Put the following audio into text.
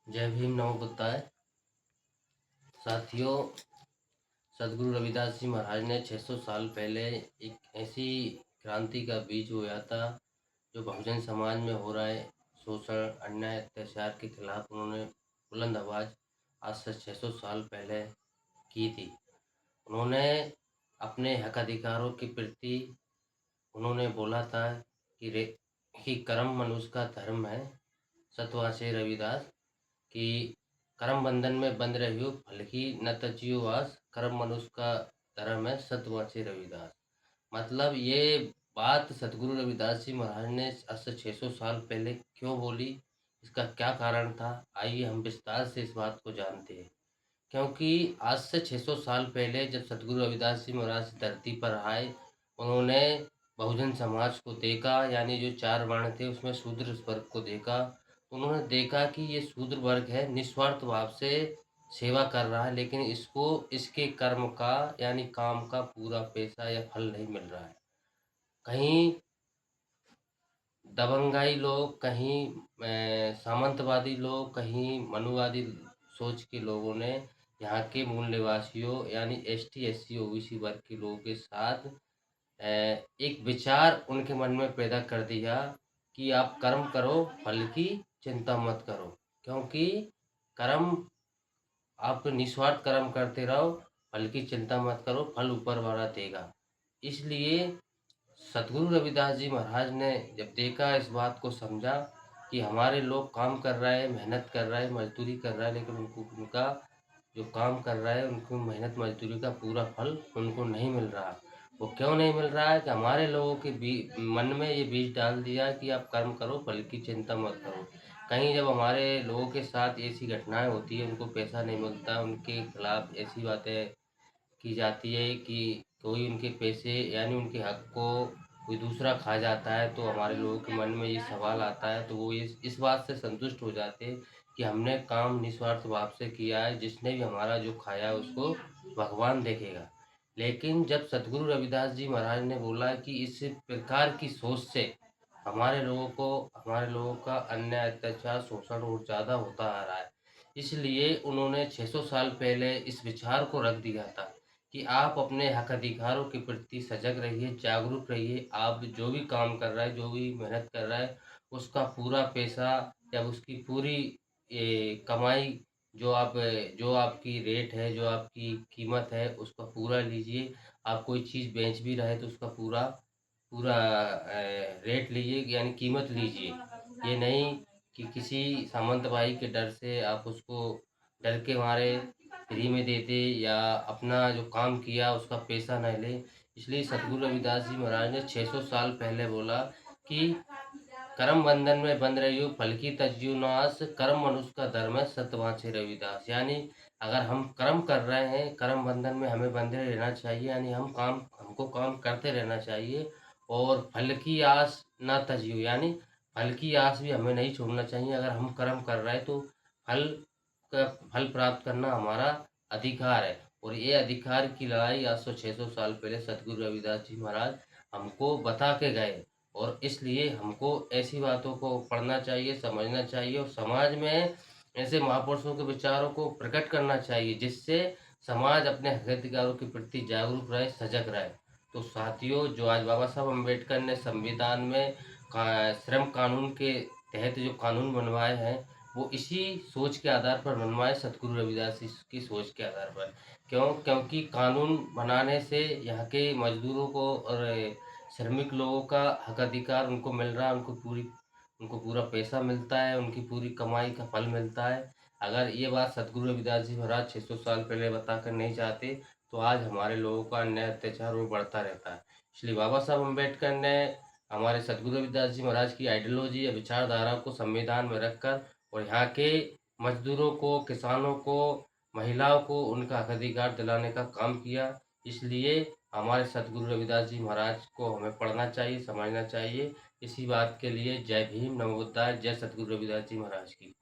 जय भीम नमो बुद्धाय। साथियों, सदगुरु रविदास जी महाराज ने 600 साल पहले एक ऐसी क्रांति का बीज बोया था जो बहुजन समाज में हो रहा है शोषण, अन्याय, अत्याचार के खिलाफ उन्होंने बुलंद आवाज़ आज से 600 साल पहले की थी। उन्होंने अपने हक अधिकारों के प्रति उन्होंने बोला था कि कर्म मनुष्य का धर्म है। सतवासे रविदास कि कर्म बंधन में बंध रही हो, फल की न तज्जियो आस, कर्म मनुष्य का धर्म है। सतवाचे रविदास मतलब ये बात सतगुरु रविदास जी महाराज ने आज से 600 साल पहले क्यों बोली, इसका क्या कारण था, आइए हम विस्तार से इस बात को जानते हैं। क्योंकि आज से 600 साल पहले जब सतगुरु रविदास जी महाराज धरती पर आए, उन्होंने बहुजन समाज को देखा, यानी जो 4 वर्ण थे उसमें शूद्र वर्ग को देखा। उन्होंने देखा कि ये शूद्र वर्ग है, निस्वार्थ भाव से सेवा कर रहा है, लेकिन इसको इसके कर्म का यानी काम का पूरा पैसा या फल नहीं मिल रहा है। कहीं दबंगाई लोग, कहीं सामंतवादी लोग, कहीं मनुवादी सोच के लोगों ने यहाँ के मूल निवासियों यानी एसटी, एससी, ओबीसी वर्ग के लोगों के साथ एक विचार उनके मन में पैदा कर दिया कि आप कर्म करो, फल की चिंता मत करो। क्योंकि कर्म आप निस्वार्थ कर्म करते रहो, फल की चिंता मत करो, फल ऊपर वाला देगा। इसलिए सतगुरु रविदास जी महाराज ने जब देखा, इस बात को समझा कि हमारे लोग काम कर रहे हैं, मेहनत कर रहे हैं, मजदूरी कर रहा है, लेकिन उनको उनका जो काम कर रहा है उनको मेहनत मजदूरी का पूरा फल उनको नहीं मिल रहा। वो क्यों नहीं मिल रहा है कि हमारे लोगों के मन में ये बीज डाल दिया कि आप कर्म करो, फल की चिंता मत करो। कहीं जब हमारे लोगों के साथ ऐसी घटनाएं होती है, उनको पैसा नहीं मिलता, उनके खिलाफ ऐसी बातें की जाती है कि कोई उनके पैसे यानी उनके हक को कोई दूसरा खा जाता है, तो हमारे लोगों के मन में ये सवाल आता है, तो वो इस बात से संतुष्ट हो जाते हैं कि हमने काम निस्वार्थ भाव से किया है, जिसने भी हमारा जो खाया है उसको भगवान देखेगा। लेकिन जब सतगुरु रविदास जी महाराज ने बोला कि इस प्रकार की सोच से हमारे लोगों का अन्याय, अत्याचार, शोषण और ज़्यादा होता आ रहा है, इसलिए उन्होंने 600 साल पहले इस विचार को रख दिया था कि आप अपने हक अधिकारों के प्रति सजग रहिए, जागरूक रहिए। आप जो भी काम कर रहा है, जो भी मेहनत कर रहा है, उसका पूरा पैसा या उसकी पूरी कमाई जो आपकी रेट है, जो आपकी कीमत है, उसका पूरा लीजिए। आप कोई चीज़ बेच भी रहे तो उसका पूरा पूरा रेट लीजिए, यानी कीमत लीजिए। ये नहीं कि किसी सामंत भाई के डर से आप उसको डर के मारे फ्री में दे दे या अपना जो काम किया उसका पैसा न ले। इसलिए सतगुरु रविदास जी महाराज ने 600 साल पहले बोला कि कर्म बंधन में बंध रही हो, फल की तज्जियो नास, कर्म मनुष्य का धर्म है। सतवाचे रविदास यानी अगर हम कर्म कर रहे हैं, कर्म बंधन में हमें बंधे रहना चाहिए, यानी हमको काम करते रहना चाहिए। और फल की आस ना तजियो, यानी फल की आस भी हमें नहीं छोड़ना चाहिए। अगर हम कर्म कर रहे हैं तो फल फल प्राप्त करना हमारा अधिकार है। और ये अधिकार की लड़ाई आज से 600 साल पहले सतगुरु रविदास जी महाराज हमको बता के गए। और इसलिए हमको ऐसी बातों को पढ़ना चाहिए, समझना चाहिए और समाज में ऐसे महापुरुषों के विचारों को प्रकट करना चाहिए, जिससे समाज अपने हक अधिकारों के प्रति जागरूक रहे, सजग रहे। तो साथियों, जो आज बाबा साहब अम्बेडकर ने संविधान में श्रम कानून के तहत जो कानून बनवाए हैं, वो इसी सोच के आधार पर बनवाए, सतगुरु रविदास जी की सोच के आधार पर। क्योंकि कानून बनाने से यहाँ के मजदूरों को और श्रमिक लोगों का हक अधिकार उनको मिल रहा है, उनको पूरा पैसा मिलता है, उनकी पूरी कमाई का फल मिलता है। अगर ये बात सतगुरु रविदास जी महाराज 600 साल पहले बताकर नहीं चाहते, तो आज हमारे लोगों का अन्याय, अत्याचार वो बढ़ता रहता है। इसलिए बाबा साहब अम्बेडकर ने हमारे सतगुरु रविदास जी महाराज की आइडियोलॉजी या विचारधारा को संविधान में रखकर और यहाँ के मजदूरों को, किसानों को, महिलाओं को उनका हक अधिकार दिलाने का काम किया। इसलिए हमारे सतगुरु रविदास जी महाराज को हमें पढ़ना चाहिए, समझना चाहिए। इसी बात के लिए जय भीम, नमो बुद्धाय, जय सतगुरु रविदास जी महाराज की।